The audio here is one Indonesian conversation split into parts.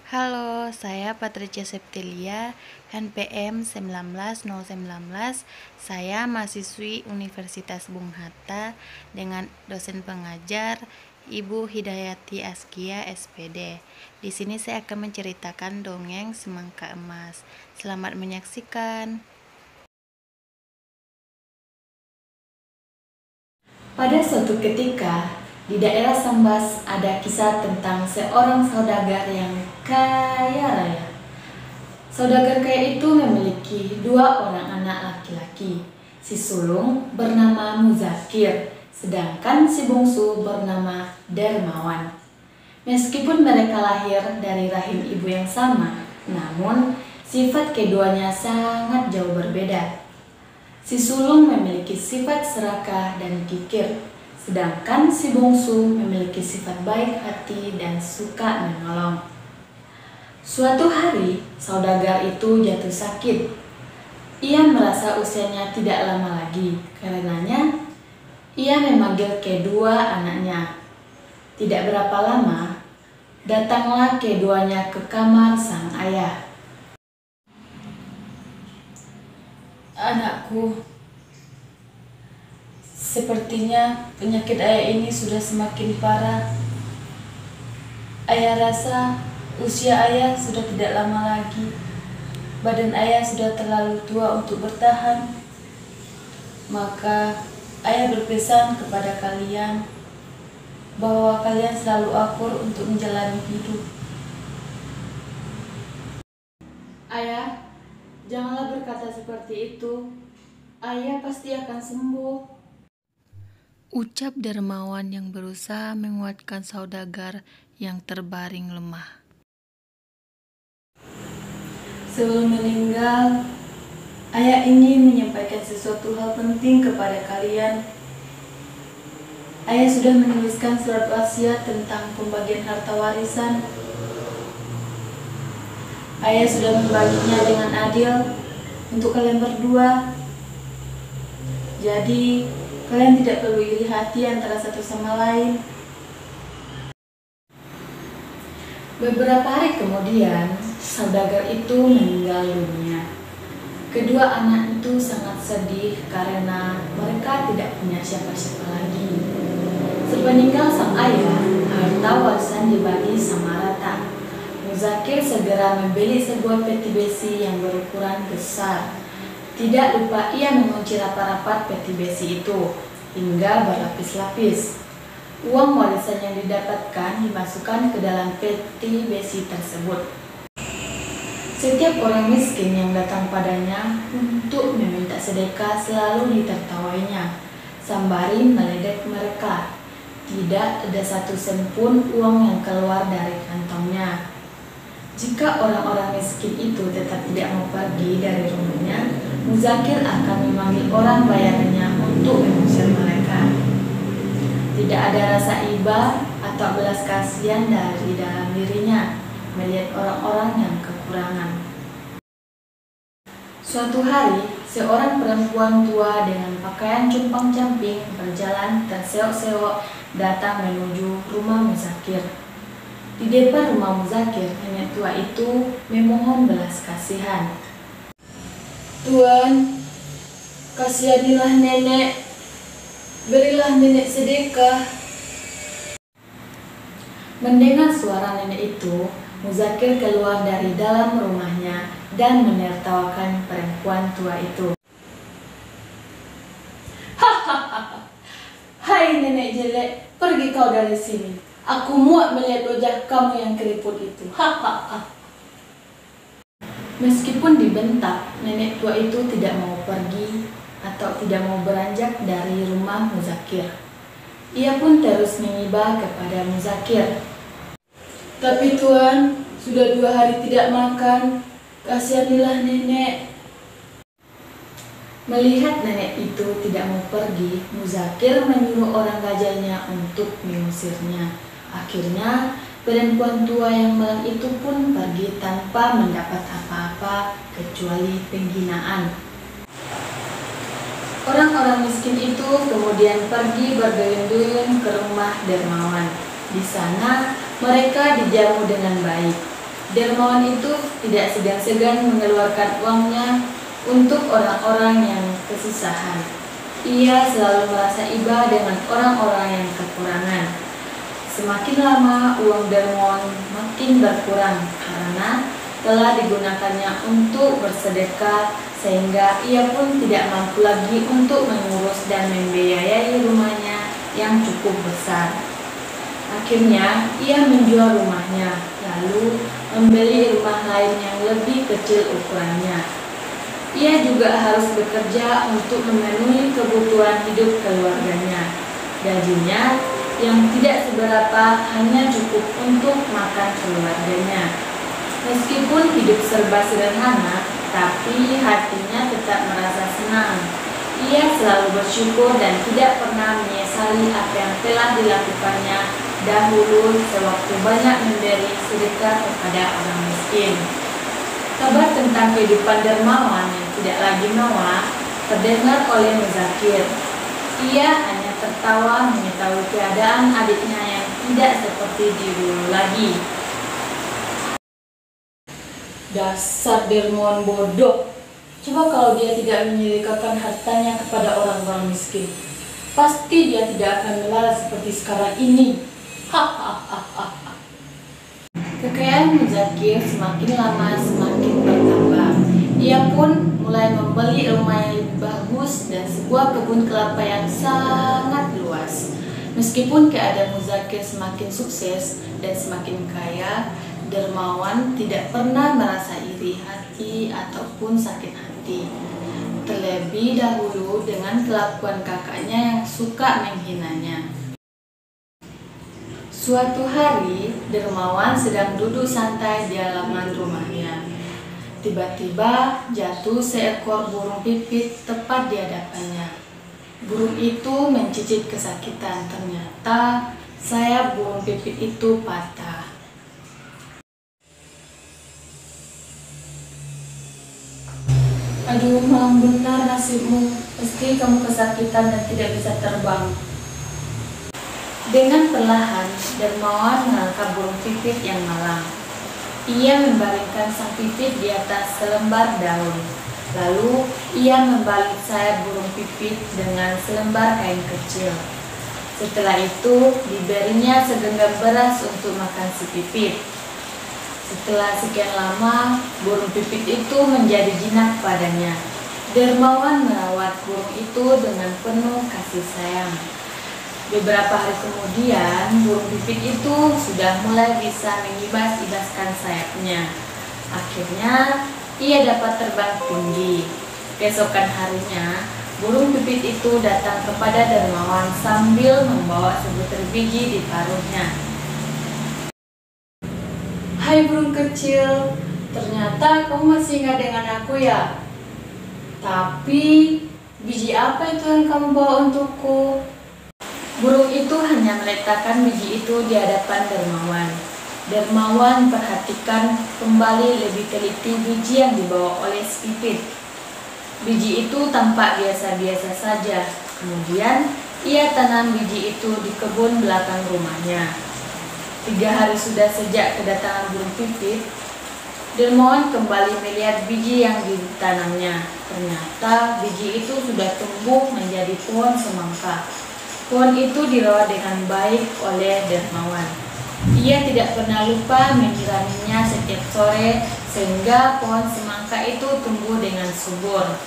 Halo, saya Patricia Septilia, NPM 19019. Saya mahasiswi Universitas Bung Hatta dengan dosen pengajar Ibu Hidayati Askia SPD. Di sini saya akan menceritakan dongeng Semangka Emas. Selamat menyaksikan. Pada suatu ketika, di daerah Sambas ada kisah tentang seorang saudagar yang kaya raya. Saudagar kaya itu memiliki dua orang anak laki-laki. Si sulung bernama Muzakir, sedangkan si bungsu bernama Dermawan. Meskipun mereka lahir dari rahim ibu yang sama, namun sifat keduanya sangat jauh berbeda. Si sulung memiliki sifat serakah dan kikir, sedangkan si bungsu memiliki sifat baik hati dan suka menolong. Suatu hari, saudagar itu jatuh sakit. Ia merasa usianya tidak lama lagi, karenanya ia memanggil kedua anaknya. Tidak berapa lama, datanglah keduanya ke kamar sang ayah. Anakku, sepertinya penyakit ayah ini sudah semakin parah. Ayah rasa usia ayah sudah tidak lama lagi. Badan ayah sudah terlalu tua untuk bertahan. Maka ayah berpesan kepada kalian bahwa kalian selalu akur untuk menjalani hidup. Ayah, janganlah berkata seperti itu. Ayah pasti akan sembuh. Ucap dermawan yang berusaha menguatkan saudagar yang terbaring lemah. Sebelum meninggal, ayah ingin menyampaikan sesuatu hal penting kepada kalian. Ayah sudah menuliskan surat wasiat tentang pembagian harta warisan. Ayah sudah membaginya dengan adil untuk kalian berdua. Jadi, kalian tidak perlu iri hati antara satu sama lain. Beberapa hari kemudian, saudagar itu meninggal dunia. Kedua anak itu sangat sedih karena mereka tidak punya siapa-siapa lagi. Sepeninggal sang ayah, harta warisan dibagi sama rata. Muzakir segera membeli sebuah peti besi yang berukuran besar. Tidak lupa ia mengunci rapat-rapat peti besi itu hingga berlapis-lapis. Uang warisan yang didapatkan dimasukkan ke dalam peti besi tersebut. Setiap orang miskin yang datang padanya untuk meminta sedekah selalu ditertawainya, sembari meledek mereka. Tidak ada satu sen pun uang yang keluar dari kantongnya. Jika orang-orang miskin itu tetap tidak mau pergi dari rumahnya, Muzakir akan memanggil orang bayarannya untuk mengusir mereka. Tidak ada rasa iba atau belas kasihan dari dalam dirinya melihat orang-orang yang kekurangan. Suatu hari, seorang perempuan tua dengan pakaian compang-camping berjalan terseok-seok datang menuju rumah Muzakir. Di depan rumah Muzakir, nenek tua itu memohon belas kasihan. Tuan, kasihanilah nenek. Berilah nenek sedekah. Mendengar suara nenek itu, Muzakir keluar dari dalam rumahnya dan menertawakan perempuan tua itu. Hahaha. Hai nenek jelek, pergi kau dari sini. Aku muak melihat wajah kamu yang keriput itu. Hahaha. Meskipun dibentak, nenek tua itu tidak mau pergi atau tidak mau beranjak dari rumah Muzakir. Ia pun terus mengibah kepada Muzakir. Tapi Tuan, sudah 2 hari tidak makan. Kasihanilah nenek. Melihat nenek itu tidak mau pergi, Muzakir menyuruh orang gajahnya untuk mengusirnya. Akhirnya, perempuan tua yang malang itu pun pergi tanpa mendapat apa-apa kecuali penghinaan. Orang-orang miskin itu kemudian pergi berduyun-duyun ke rumah dermawan. Di sana mereka dijamu dengan baik. Dermawan itu tidak segan-segan mengeluarkan uangnya untuk orang-orang yang kesusahan. Ia selalu merasa iba dengan orang-orang yang kekurangan. Semakin lama uang dermawan makin berkurang karena telah digunakannya untuk bersedekah, sehingga ia pun tidak mampu lagi untuk mengurus dan membiayai rumahnya yang cukup besar. Akhirnya ia menjual rumahnya, lalu membeli rumah lain yang lebih kecil ukurannya. Ia juga harus bekerja untuk memenuhi kebutuhan hidup keluarganya. Gajinya yang tidak seberapa hanya cukup untuk makan keluarganya. Meskipun hidup serba sederhana, tapi hatinya tetap merasa senang. Ia selalu bersyukur dan tidak pernah menyesali apa yang telah dilakukannya dahulu sewaktu banyak memberi sedekah kepada orang miskin. Kabar tentang kehidupan dermawan yang tidak lagi mewah terdengar oleh Muzakir. Ia hanya tertawa mengetahui keadaan adiknya yang tidak seperti dulu lagi. Dasar dermawan bodoh. Coba kalau dia tidak menyedekahkan hartanya kepada orang-orang miskin, pasti dia tidak akan melarat seperti sekarang ini. Hahaha. Kekayaan Muzakir semakin lama semakin bertambah. Ia pun mulai membeli rumah yang lebih bagus dan sebuah kebun kelapa yang sangat luas. Meskipun keadaan Muzakir semakin sukses dan semakin kaya, Dermawan tidak pernah merasa iri hati ataupun sakit hati. Terlebih dahulu dengan kelakuan kakaknya yang suka menghinanya. Suatu hari, Dermawan sedang duduk santai di halaman rumahnya. Tiba-tiba jatuh seekor burung pipit tepat di hadapannya. Burung itu mencicit kesakitan. Ternyata sayap burung pipit itu patah. Aduh, malang benar nasibmu. Pasti kamu kesakitan dan tidak bisa terbang. Dengan perlahan, Dermawan mengangkat burung pipit yang malang. Ia membaringkan sang pipit di atas selembar daun. Lalu, ia membalik sayap burung pipit dengan selembar kain kecil. Setelah itu, diberinya segenggam beras untuk makan si pipit. Setelah sekian lama, burung pipit itu menjadi jinak padanya. Dermawan merawat burung itu dengan penuh kasih sayang. Beberapa hari kemudian, burung pipit itu sudah mulai bisa mengibas-ibaskan sayapnya. Akhirnya, ia dapat terbang tinggi. Keesokan harinya, burung pipit itu datang kepada Dermawan sambil membawa sebutir biji di paruhnya. Hai burung kecil, ternyata kamu masih ingat dengan aku ya? Tapi, biji apa itu yang kamu bawa untukku? Burung itu hanya meletakkan biji itu di hadapan Dermawan. Dermawan perhatikan kembali lebih teliti biji yang dibawa oleh si pipit. Biji itu tampak biasa-biasa saja. Kemudian, ia tanam biji itu di kebun belakang rumahnya. 3 hari sudah sejak kedatangan burung pipit, Dermawan kembali melihat biji yang ditanamnya. Ternyata biji itu sudah tumbuh menjadi pohon semangka. Pohon itu dirawat dengan baik oleh Dermawan. Ia tidak pernah lupa menyiraminya setiap sore sehingga pohon semangka itu tumbuh dengan subur.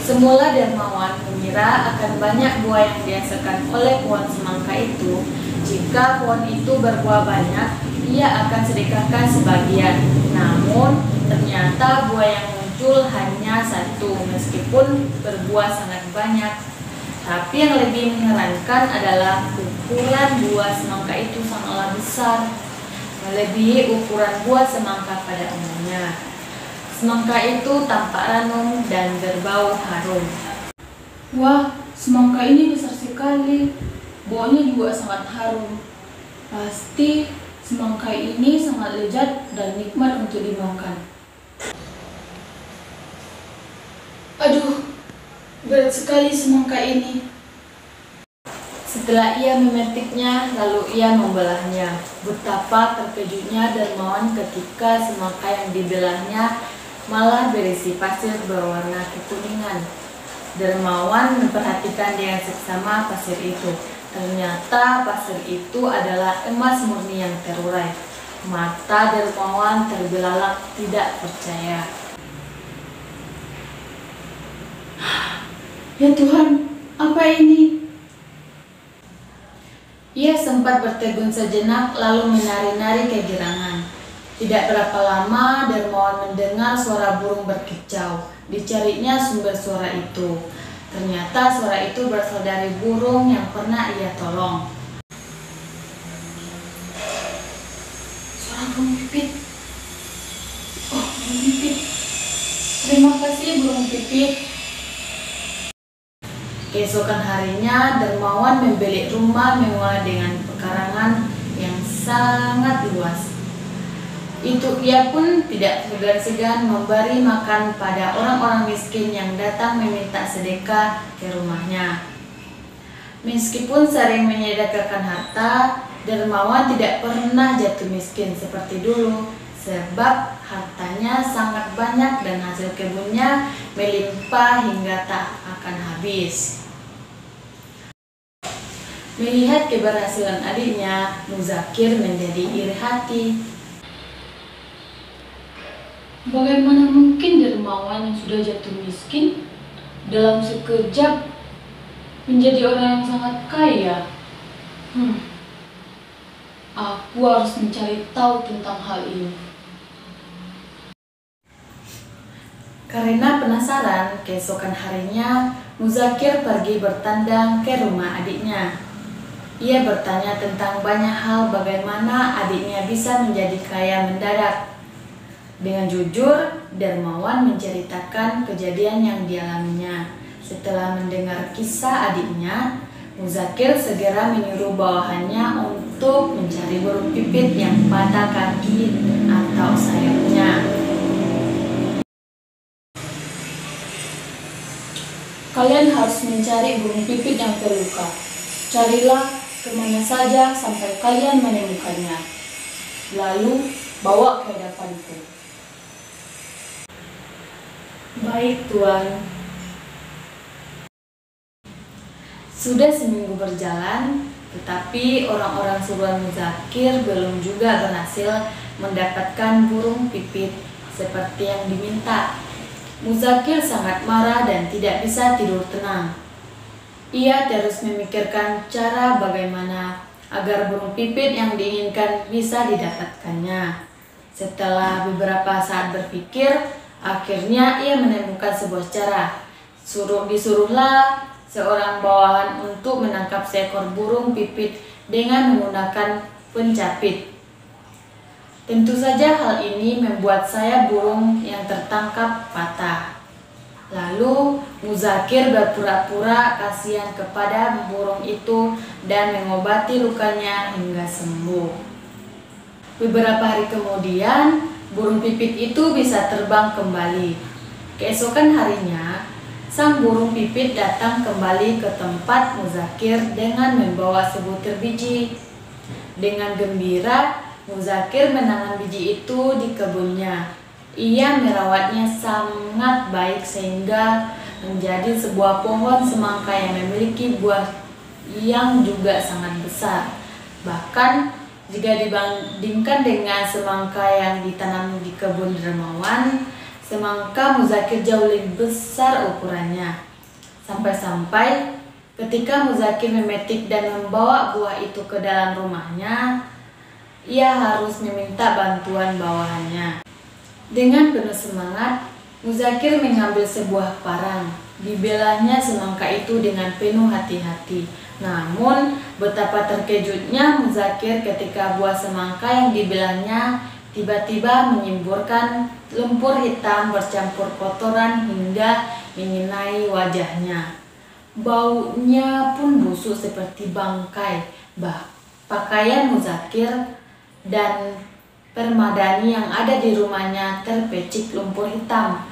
Semula Dermawan mengira akan banyak buah yang dihasilkan oleh pohon semangka itu. Jika pohon itu berbuah banyak, ia akan sedekahkan sebagian. Namun, ternyata buah yang muncul hanya 1 meskipun berbuah sangat banyak. Tapi yang lebih mengherankan adalah ukuran buah semangka itu sangatlah besar, melebihi ukuran buah semangka pada umumnya. Semangka itu tampak ranum dan berbau harum. Wah, semangka ini besar sekali. Baunya juga sangat harum. Pasti semangka ini sangat lezat dan nikmat untuk dimakan. Aduh, berat sekali semangka ini. Setelah ia memetiknya, lalu ia membelahnya. Betapa terkejutnya Dermawan ketika semangka yang dibelahnya malah berisi pasir berwarna kekuningan. Dermawan memperhatikan dengan seksama pasir itu. Ternyata pasir itu adalah emas murni yang terurai. Mata Dermawan terbelalak tidak percaya. Ya Tuhan, apa ini? Ia sempat bertegun sejenak lalu menari-nari kegirangan. Tidak berapa lama Dermawan mendengar suara burung berkicau. Dicarinya sumber suara itu. Ternyata suara itu berasal dari burung yang pernah ia tolong. Suara burung pipit. Oh, burung pipit. Terima kasih burung pipit. Keesokan harinya Dermawan membeli rumah mewah dengan pekarangan yang sangat luas. Ia pun tidak segan-segan memberi makan pada orang-orang miskin yang datang meminta sedekah ke rumahnya. Meskipun sering menyedekahkan harta, Dermawan tidak pernah jatuh miskin seperti dulu, sebab hartanya sangat banyak dan hasil kebunnya melimpah hingga tak akan habis. Melihat keberhasilan adiknya, Muzakir menjadi iri hati. Bagaimana mungkin Dermawan yang sudah jatuh miskin dalam sekejap menjadi orang yang sangat kaya? Aku harus mencari tahu tentang hal ini. Karena penasaran, keesokan harinya Muzakir pergi bertandang ke rumah adiknya. Ia bertanya tentang banyak hal, bagaimana adiknya bisa menjadi kaya mendadak. Dengan jujur, Dermawan menceritakan kejadian yang dialaminya. Setelah mendengar kisah adiknya, Muzakir segera menyuruh bawahannya untuk mencari burung pipit yang patah kaki atau sayapnya. Kalian harus mencari burung pipit yang terluka. Carilah kemana saja sampai kalian menemukannya. Lalu bawa ke hadapanku. Baik, Tuan. Sudah seminggu berjalan, tetapi orang-orang suruhan Muzakir belum juga berhasil mendapatkan burung pipit seperti yang diminta. Muzakir sangat marah dan tidak bisa tidur tenang. Ia terus memikirkan cara bagaimana agar burung pipit yang diinginkan bisa didapatkannya. Setelah beberapa saat berpikir, akhirnya ia menemukan sebuah cara. Disuruhlah seorang bawahan untuk menangkap seekor burung pipit dengan menggunakan pencapit. Tentu saja hal ini membuat sayap burung yang tertangkap patah. Lalu Muzakir berpura-pura kasihan kepada burung itu dan mengobati lukanya hingga sembuh. Beberapa hari kemudian, burung pipit itu bisa terbang kembali. Keesokan harinya, sang burung pipit datang kembali ke tempat Muzakir dengan membawa sebutir biji. Dengan gembira, Muzakir menanam biji itu di kebunnya. Ia merawatnya sangat baik sehingga menjadi sebuah pohon semangka yang memiliki buah yang juga sangat besar. Bahkan jika dibandingkan dengan semangka yang ditanam di kebun Dermawan, semangka Muzakir jauh lebih besar ukurannya. Sampai-sampai ketika Muzakir memetik dan membawa buah itu ke dalam rumahnya, ia harus meminta bantuan bawahannya. Dengan penuh semangat, Muzakir mengambil sebuah parang. Dibelahnya semangka itu dengan penuh hati-hati. Namun, betapa terkejutnya Muzakir ketika buah semangka yang dibelahnya tiba-tiba menyemburkan lumpur hitam bercampur kotoran hingga mengenai wajahnya. Baunya pun busuk seperti bangkai. Pakaian Muzakir dan permadani yang ada di rumahnya terpecik lumpur hitam.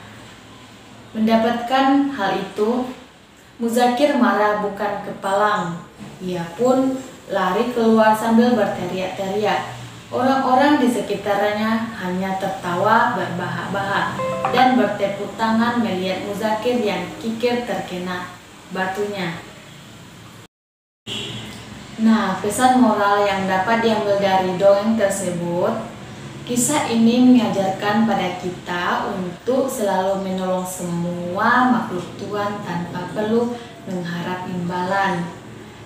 Mendapatkan hal itu, Muzakir marah bukan kepalang. Ia pun lari keluar sambil berteriak-teriak. Orang-orang di sekitarnya hanya tertawa berbahak-bahak dan bertepuk tangan melihat Muzakir yang kikir terkena batunya. Nah, pesan moral yang dapat diambil dari dongeng tersebut, kisah ini mengajarkan pada kita untuk selalu menolong semua makhluk Tuhan tanpa perlu mengharap imbalan.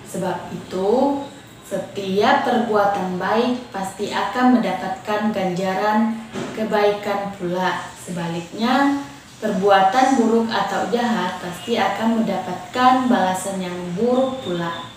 Sebab itu, setiap perbuatan baik pasti akan mendapatkan ganjaran kebaikan pula. Sebaliknya, perbuatan buruk atau jahat pasti akan mendapatkan balasan yang buruk pula.